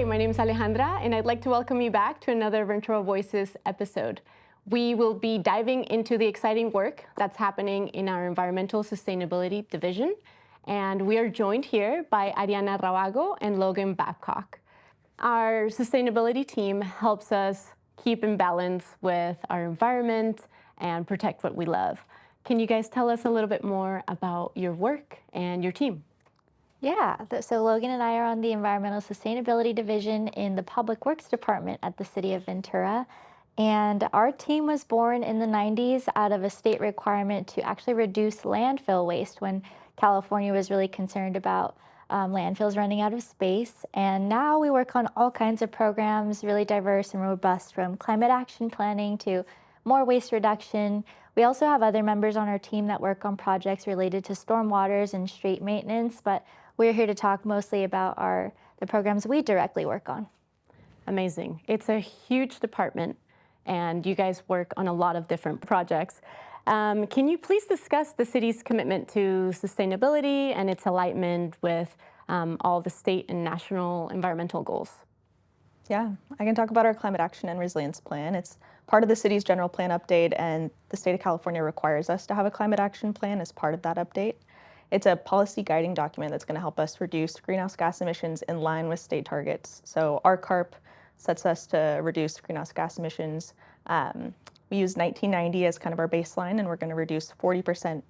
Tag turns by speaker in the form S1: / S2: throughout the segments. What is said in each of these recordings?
S1: my name is Alejandra, and I'd like to welcome you back to another Ventura Voices episode. We will be diving into the exciting work that's happening in our Environmental Sustainability Division, and we are joined here by Arriana Rabago and Logan Babcock. Our sustainability team helps us keep in balance with our environment and protect what we love. Can you guys tell us a little bit more about your work and your team?
S2: Yeah, so Logan and I are on the Environmental Sustainability Division in the Public Works Department at the City of Ventura. And our team was born in the 90s out of a state requirement to actually reduce landfill waste when California was really concerned about landfills running out of space. And now we work on all kinds of programs, really diverse and robust, from climate action planning to more waste reduction. We also have other members on our team that work on projects related to stormwaters and street maintenance, but we're here to talk mostly about the programs we directly work on.
S1: Amazing. It's a huge department, and you guys work on a lot of different projects. Can you please discuss the city's commitment to sustainability and its alignment with all the state and national environmental goals?
S3: Yeah, I can talk about our climate action and resilience plan. It's part of the city's general plan update, and the state of California requires us to have a climate action plan as part of that update. It's a policy guiding document that's going to help us reduce greenhouse gas emissions in line with state targets. So our CARP sets us to reduce greenhouse gas emissions. We use 1990 as kind of our baseline, and we're going to reduce 40%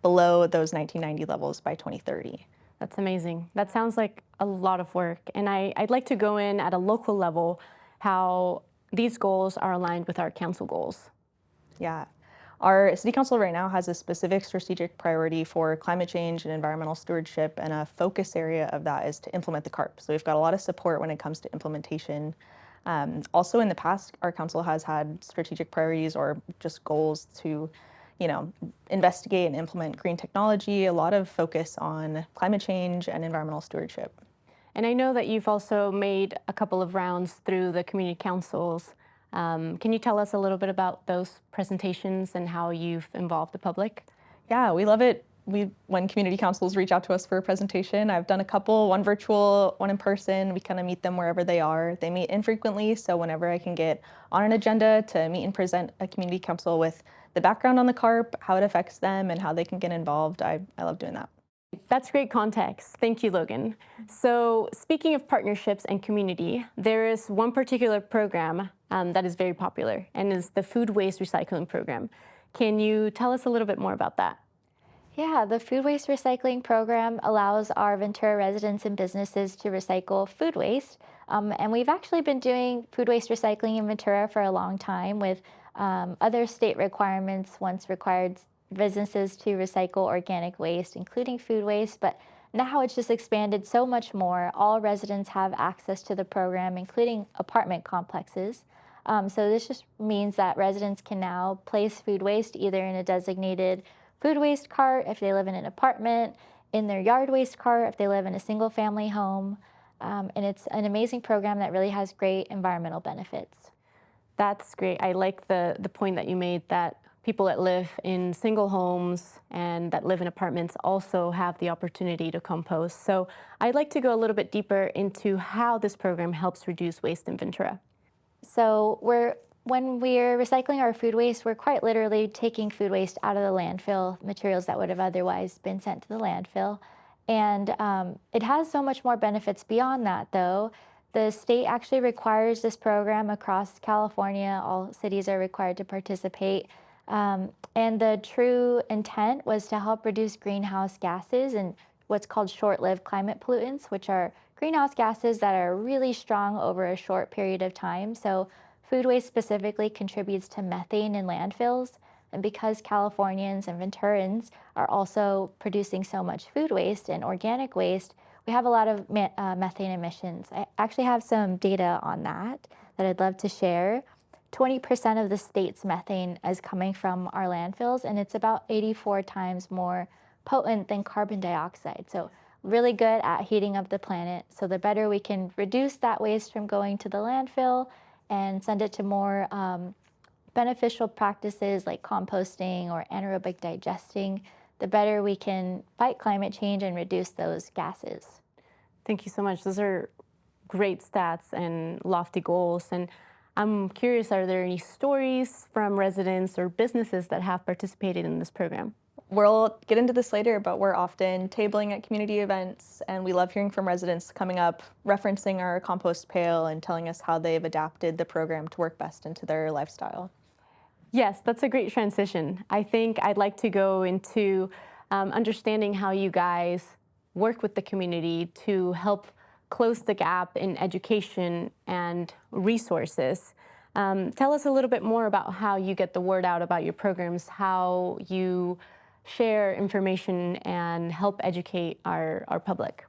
S3: below those 1990 levels by 2030.
S1: That's amazing. That sounds like a lot of work. And I'd like to go in at a local level, how these goals are aligned with our council goals.
S3: Yeah. Our city council right now has a specific strategic priority for climate change and environmental stewardship, and a focus area of that is to implement the CARP. So we've got a lot of support when it comes to implementation. Also in the past, our council has had strategic priorities or just goals to, investigate and implement green technology, a lot of focus on climate change and environmental stewardship.
S1: And I know that you've also made a couple of rounds through the community councils. Can you tell us a little bit about those presentations and how you've involved the public?
S3: Yeah, we love it. When community councils reach out to us for a presentation, I've done a couple, one virtual, one in person. We kind of meet them wherever they are. They meet infrequently, so whenever I can get on an agenda to meet and present a community council with the background on the CARP, how it affects them, and how they can get involved, I love doing that.
S1: That's great context. Thank you, Logan. So speaking of partnerships and community, there is one particular program that is very popular, and is the food waste recycling program. Can you tell us a little bit more about that?
S2: Yeah, the food waste recycling program allows our Ventura residents and businesses to recycle food waste. And we've actually been doing food waste recycling in Ventura for a long time, with other state requirements once required businesses to recycle organic waste, including food waste, but now it's just expanded so much more. All residents have access to the program, including apartment complexes. So this just means that residents can now place food waste either in a designated food waste cart if they live in an apartment, in their yard waste cart if they live in a single family home. And it's an amazing program that really has great environmental benefits.
S1: That's great. I like the point that you made, that people that live in single homes and that live in apartments also have the opportunity to compost. So I'd like to go a little bit deeper into how this program helps reduce waste in Ventura.
S2: So when we're recycling our food waste, we're quite literally taking food waste out of the landfill, materials that would have otherwise been sent to the landfill. And it has so much more benefits beyond that, though. The state actually requires this program across California. All cities are required to participate. And the true intent was to help reduce greenhouse gases and what's called short-lived climate pollutants, which are greenhouse gases that are really strong over a short period of time. So food waste specifically contributes to methane in landfills. And because Californians and Venturans are also producing so much food waste and organic waste, we have a lot of methane emissions. I actually have some data on that I'd love to share. 20% of the state's methane is coming from our landfills, and it's about 84 times more potent than carbon dioxide. So really good at heating up the planet. So the better we can reduce that waste from going to the landfill and send it to more beneficial practices like composting or anaerobic digesting, the better we can fight climate change and reduce those gases.
S1: Thank you so much. Those are great stats and lofty goals. And I'm curious, are there any stories from residents or businesses that have participated in this program?
S3: We'll get into this later, but we're often tabling at community events, and we love hearing from residents coming up, referencing our compost pail and telling us how they've adapted the program to work best into their lifestyle.
S1: Yes, that's a great transition. I think I'd like to go into understanding how you guys work with the community to help close the gap in education and resources. Tell us a little bit more about how you get the word out about your programs, how you share information and help educate our public.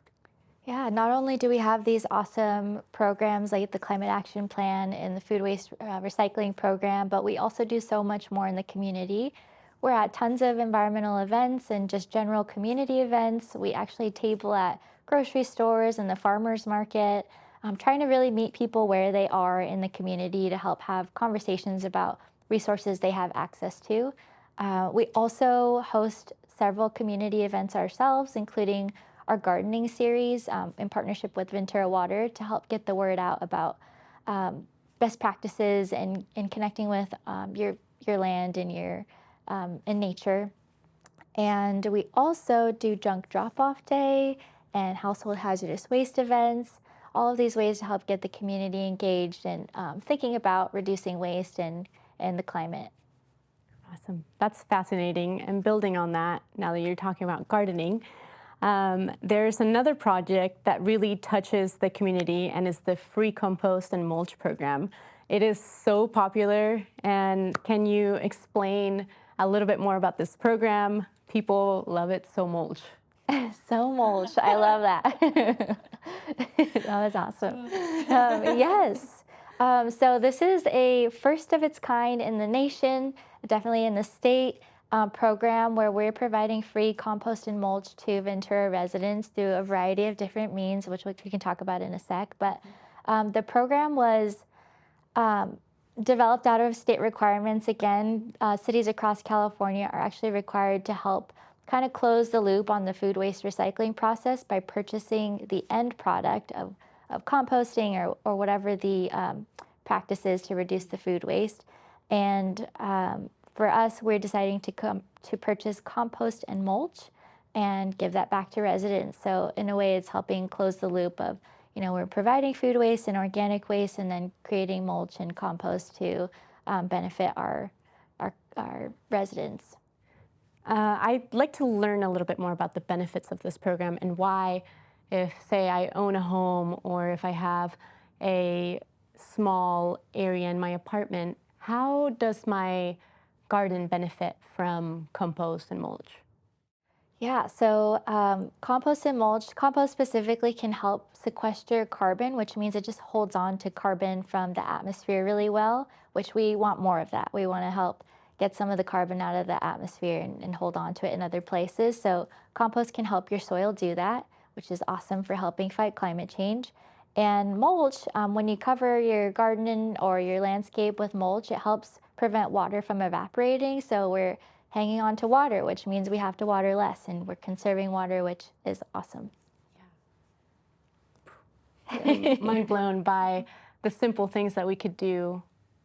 S2: Yeah, not only do we have these awesome programs like the Climate Action Plan and the Food Waste Recycling Program, but we also do so much more in the community. We're at tons of environmental events and just general community events. We actually table at grocery stores and the farmers market, trying to really meet people where they are in the community to help have conversations about resources they have access to. We also host several community events ourselves, including our gardening series in partnership with Ventura Water to help get the word out about best practices and connecting with your land and your and nature. And we also do junk drop-off day and household hazardous waste events, all of these ways to help get the community engaged and thinking about reducing waste and the climate.
S1: Awesome. That's fascinating. And building on that, now that you're talking about gardening, there's another project that really touches the community and is the free compost and mulch program. It is so popular. And can you explain a little bit more about this program? People love it so much.
S2: So mulch. I love that. That was awesome. Yes. So this is a first of its kind in the nation, definitely in the state, program where we're providing free compost and mulch to Ventura residents through a variety of different means, which we can talk about in a sec. But the program was developed out of state requirements. Again, cities across California are actually required to help kind of close the loop on the food waste recycling process by purchasing the end product of composting or whatever the practice is to reduce the food waste. And for us, we're deciding to purchase compost and mulch and give that back to residents. So in a way, it's helping close the loop of, we're providing food waste and organic waste and then creating mulch and compost to benefit our residents.
S1: I'd like to learn a little bit more about the benefits of this program and why, if, say, I own a home or if I have a small area in my apartment, how does my garden benefit from compost and mulch?
S2: Yeah, so compost and mulch, compost specifically can help sequester carbon, which means it just holds on to carbon from the atmosphere really well, which we want more of that. We want to help get some of the carbon out of the atmosphere and hold on to it in other places. So compost can help your soil do that, which is awesome for helping fight climate change. And mulch, when you cover your garden or your landscape with mulch, it helps prevent water from evaporating. So we're hanging on to water, which means we have to water less, and we're conserving water, which is awesome.
S1: Yeah. Mind blown by the simple things that we could do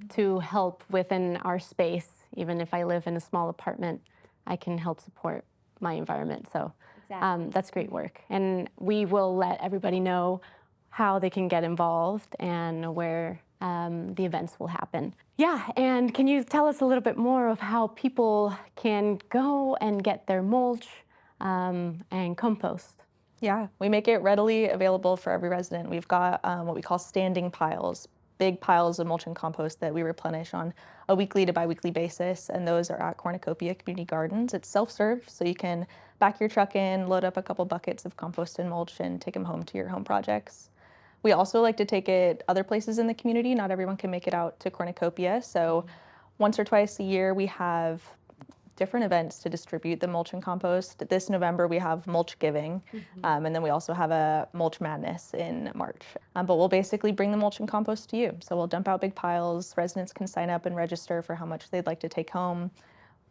S1: to help within our space. Even if I live in a small apartment, I can help support my environment. So exactly. That's great work. And we will let everybody know how they can get involved and where the events will happen. Yeah, and can you tell us a little bit more of how people can go and get their mulch and compost?
S3: Yeah, we make it readily available for every resident. We've got what we call standing piles, big piles of mulch and compost that we replenish on a weekly to biweekly basis, and those are at Cornucopia Community Gardens. It's self-serve, so you can back your truck in, load up a couple buckets of compost and mulch, and take them home to your home projects. We also like to take it other places in the community. Not everyone can make it out to Cornucopia, so once or twice a year we have different events to distribute the mulch and compost. This November we have mulch giving, and then we also have a mulch madness in March. But we'll basically bring the mulch and compost to you. So we'll dump out big piles. Residents can sign up and register for how much they'd like to take home.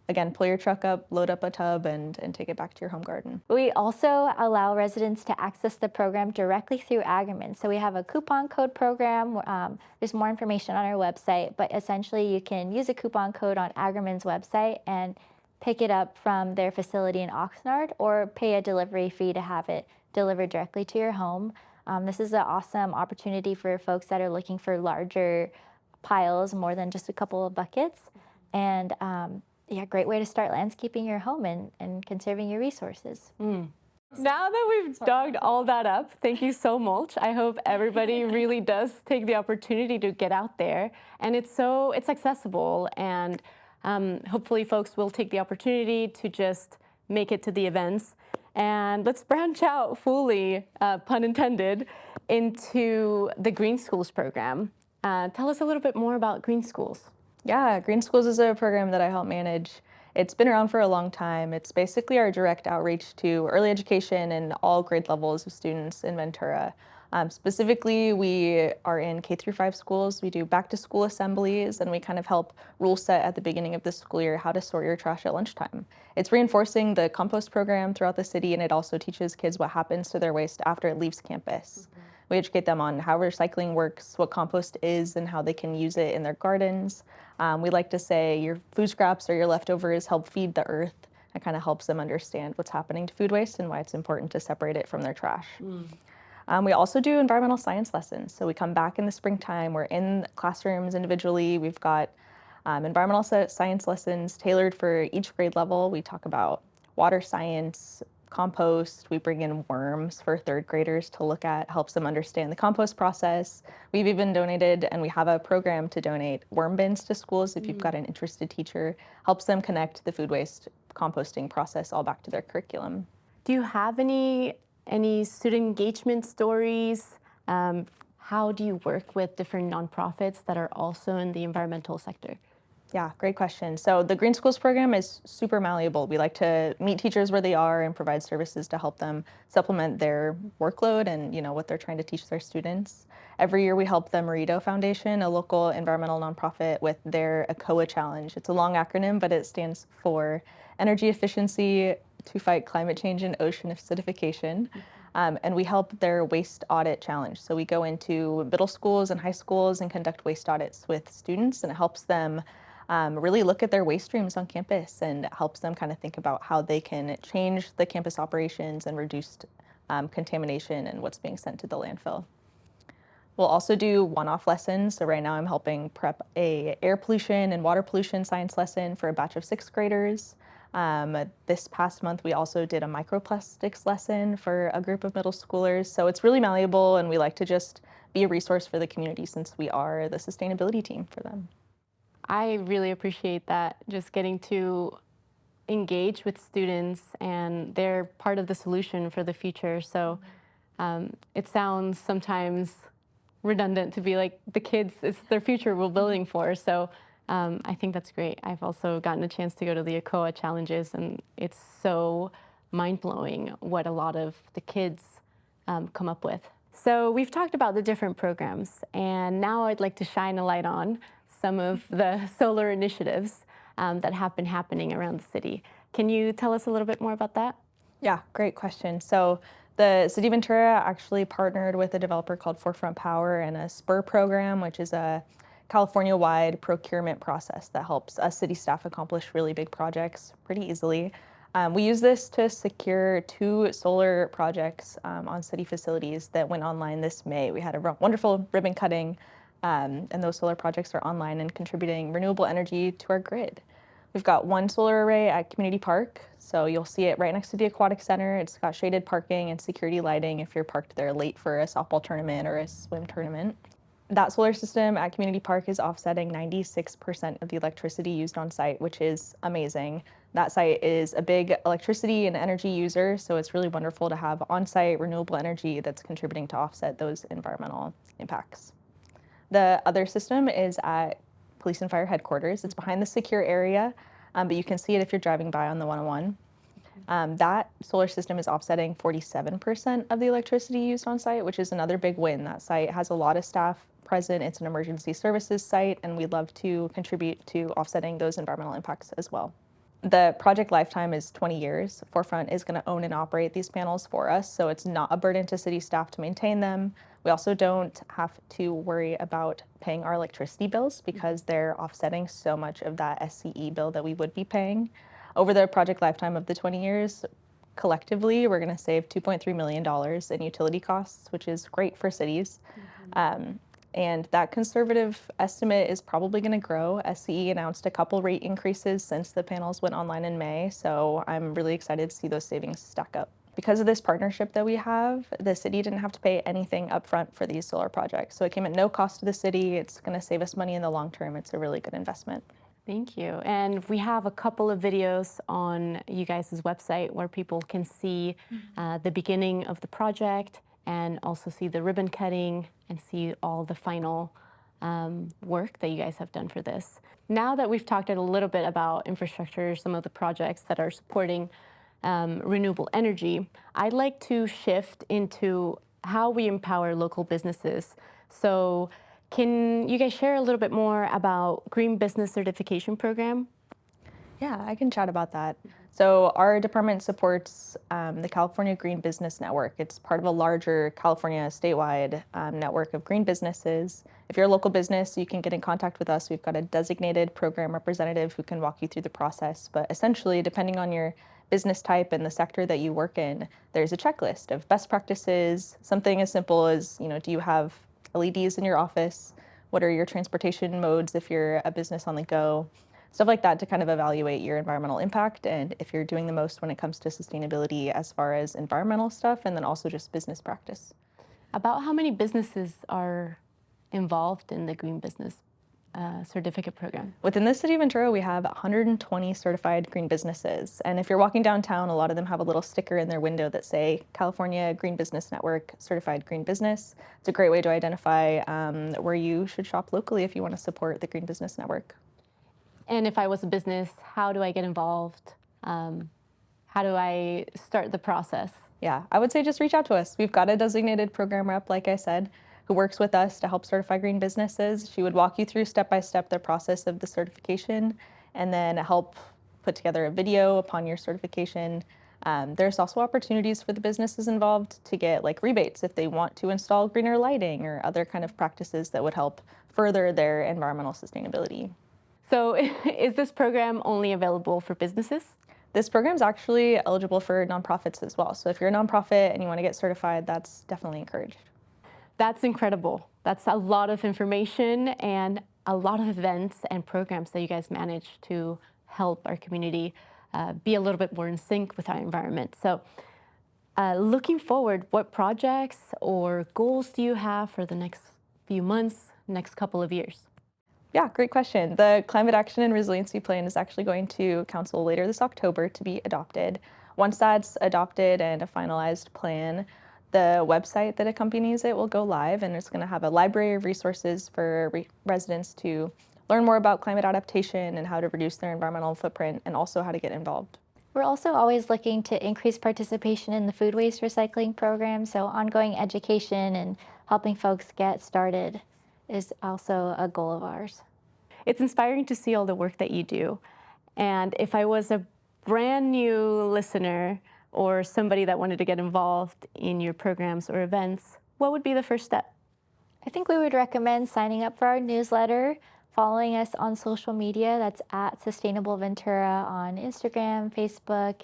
S3: again, pull your truck up, load up a tub, and take it back to your home garden.
S2: We also allow residents to access the program directly through Agriment. So we have a coupon code program. There's more information on our website, but essentially you can use a coupon code on Agriment's website and pick it up from their facility in Oxnard, or pay a delivery fee to have it delivered directly to your home. This is an awesome opportunity for folks that are looking for larger piles, more than just a couple of buckets. And yeah, great way to start landscaping your home and conserving your resources.
S1: Now that we've dug all that up, thank you so much. I hope everybody really does take the opportunity to get out there. And it's accessible, and hopefully folks will take the opportunity to just make it to the events. And let's branch out fully, pun intended, into the Green Schools program. Tell us a little bit more about Green Schools.
S3: Yeah, Green Schools is a program that I help manage. It's been around for a long time. It's basically our direct outreach to early education and all grade levels of students in Ventura. Specifically, we are in K-5 schools. We do back to school assemblies, and we kind of help rule set at the beginning of the school year how to sort your trash at lunchtime. It's reinforcing the compost program throughout the city, and it also teaches kids what happens to their waste after it leaves campus. We educate them on how recycling works, what compost is, and how they can use it in their gardens. We like to say your food scraps or your leftovers help feed the earth. It kind of helps them understand what's happening to food waste and why it's important to separate it from their trash. We also do environmental science lessons. So we come back in the springtime. We're in classrooms individually. We've got environmental science lessons tailored for each grade level. We talk about water science, compost. We bring in worms for third graders to look at, helps them understand the compost process. We've even donated, and we have a program to donate worm bins to schools if you've got an interested teacher, helps them connect the food waste composting process all back to their curriculum.
S1: Do you have any student engagement stories? How do you work with different nonprofits that are also in the environmental sector?
S3: Yeah, great question. So the Green Schools program is super malleable. We like to meet teachers where they are and provide services to help them supplement their workload and what they're trying to teach their students. Every year we help the Merito Foundation, a local environmental nonprofit, with their ECOA challenge. It's a long acronym, but it stands for Energy Efficiency to Fight Climate Change and Ocean Acidification. And we help their waste audit challenge. So we go into middle schools and high schools and conduct waste audits with students, and it helps them really look at their waste streams on campus, and helps them kind of think about how they can change the campus operations and reduce contamination and what's being sent to the landfill. We'll also do one-off lessons. So right now I'm helping prep a air pollution and water pollution science lesson for a batch of sixth graders. This past month, we also did a microplastics lesson for a group of middle schoolers. So it's really malleable, and we like to just be a resource for the community since we are the sustainability team for them.
S1: I really appreciate that, just getting to engage with students, and they're part of the solution for the future. So it sounds sometimes redundant to be like, the kids, it's their future we're building for. So I think that's great. I've also gotten a chance to go to the ECOA challenges, and it's so mind-blowing what a lot of the kids come up with. So we've talked about the different programs, and now I'd like to shine a light on some of the solar initiatives that have been happening around the city. Can you tell us a little bit more about that?
S3: Yeah, great question. So the City of Ventura actually partnered with a developer called Forefront Power and a SPUR program, which is a California-wide procurement process that helps us city staff accomplish really big projects pretty easily. We use this to secure 2 solar projects on city facilities that went online this May. We had a wonderful ribbon cutting, and those solar projects are online and contributing renewable energy to our grid. We've got 1 solar array at Community Park, so you'll see it right next to the Aquatic Center. It's got shaded parking and security lighting if you're parked there late for a softball tournament or a swim tournament. That solar system at Community Park is offsetting 96% of the electricity used on site, which is amazing. That site is a big electricity and energy user, so it's really wonderful to have on-site renewable energy that's contributing to offset those environmental impacts. The other system is at Police and Fire Headquarters. It's behind the secure area, but you can see it if you're driving by on the 101. That solar system is offsetting 47% of the electricity used on site, which is another big win. That site has a lot of staff present. It's an emergency services site, and we'd love to contribute to offsetting those environmental impacts as well. The project lifetime is 20 years. Forefront is going to own and operate these panels for us, so it's not a burden to city staff to maintain them. We also don't have to worry about paying our electricity bills because they're offsetting so much of that SCE bill that we would be paying. Over the project lifetime of the 20 years, collectively, we're going to save $2.3 million in utility costs, which is great for cities. And that conservative estimate is probably going to grow. SCE announced a couple rate increases since the panels went online in May, so I'm really excited to see those savings stack up. Because of this partnership that we have, the city didn't have to pay anything upfront for these solar projects. So it came at no cost to the city. It's going to save us money in the long term. It's a really good investment.
S1: Thank you. And we have a couple of videos on you guys' website where people can see the beginning of the project and also see the ribbon cutting and see all the final work that you guys have done for this. Now that we've talked a little bit about infrastructure, some of the projects that are supporting renewable energy, I'd like to shift into how we empower local businesses. So can you guys share a little bit more about Green Business Certification Program?
S3: Yeah, I can chat about that. So our department supports the California Green Business Network. It's part of a larger California statewide network of green businesses. If you're a local business, you can get in contact with us. We've got a designated program representative who can walk you through the process. But essentially, depending on your business type and the sector that you work in, there's a checklist of best practices, something as simple as, do you have LEDs in your office? What are your transportation modes if you're a business on the go? Stuff like that to kind of evaluate your environmental impact and if you're doing the most when it comes to sustainability as far as environmental stuff and then also just business practice.
S1: About how many businesses are involved in the Green Business Certificate Program?
S3: Within the city of Ventura, we have 120 certified green businesses. And if you're walking downtown, a lot of them have a little sticker in their window that say California Green Business Network Certified Green Business. It's a great way to identify where you should shop locally if you want to support the Green Business Network.
S1: And if I was a business, how do I get involved? How do I start the process?
S3: Yeah, I would say just reach out to us. We've got a designated program rep, like I said, who works with us to help certify green businesses. She would walk you through step-by-step the process of the certification and then help put together a video upon your certification. There's also opportunities for the businesses involved to get rebates if they want to install greener lighting or other kind of practices that would help further their environmental sustainability.
S1: So is this program only available for businesses?
S3: This program is actually eligible for nonprofits as well. So if you're a nonprofit and you want to get certified, that's definitely encouraged.
S1: That's incredible. That's a lot of information and a lot of events and programs that you guys manage to help our community be a little bit more in sync with our environment. So looking forward, what projects or goals do you have for the next few months, next couple of years?
S3: Yeah, great question. The Climate Action and Resiliency Plan is actually going to council later this October to be adopted. Once that's adopted and a finalized plan, the website that accompanies it will go live, and it's going to have a library of resources for residents to learn more about climate adaptation and how to reduce their environmental footprint and also how to get involved.
S2: We're also always looking to increase participation in the food waste recycling program, so ongoing education and helping folks get started is also a goal of ours.
S1: It's inspiring to see all the work that you do. And if I was a brand new listener or somebody that wanted to get involved in your programs or events, what would be the first step?
S2: I think we would recommend signing up for our newsletter, following us on social media. That's at Sustainable Ventura on Instagram, Facebook,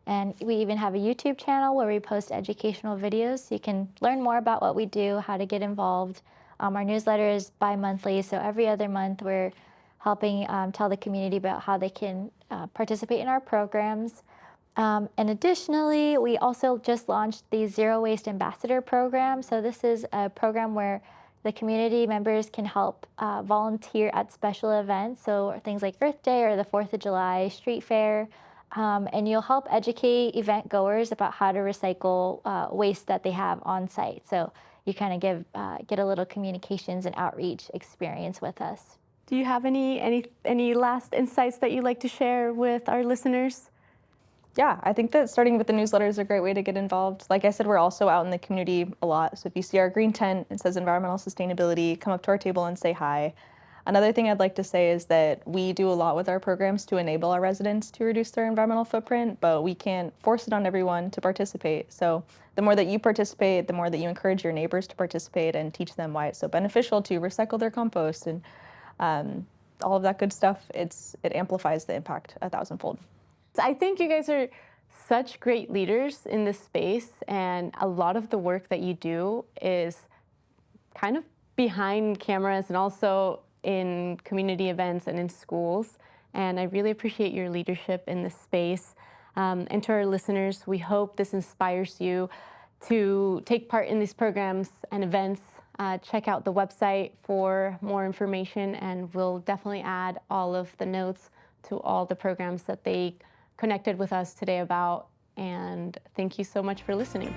S2: and we even have a YouTube channel where we post educational videos so you can learn more about what we do, how to get involved. Our newsletter is bi-monthly, so every other month we're helping tell the community about how they can participate in our programs. And additionally, we also just launched the Zero Waste Ambassador Program. So this is a program where the community members can help volunteer at special events, so things like Earth Day or the 4th of July, Street Fair, and you'll help educate event goers about how to recycle waste that they have on site. So you kind of get a little communications and outreach experience with us.
S1: Do you have any last insights that you'd like to share with our listeners?
S3: Yeah, I think that starting with the newsletter is a great way to get involved. Like I said, we're also out in the community a lot. So if you see our green tent, it says environmental sustainability, come up to our table and say hi. Another thing I'd like to say is that we do a lot with our programs to enable our residents to reduce their environmental footprint, but we can't force it on everyone to participate. So the more that you participate, the more that you encourage your neighbors to participate and teach them why it's so beneficial to recycle their compost and all of that good stuff, it amplifies the impact 1,000-fold.
S1: I think you guys are such great leaders in this space, and a lot of the work that you do is kind of behind cameras and also in community events and in schools. And I really appreciate your leadership in this space. And to our listeners, we hope this inspires you to take part in these programs and events. Check out the website for more information, and we'll definitely add all of the notes to all the programs that they connected with us today about. And thank you so much for listening.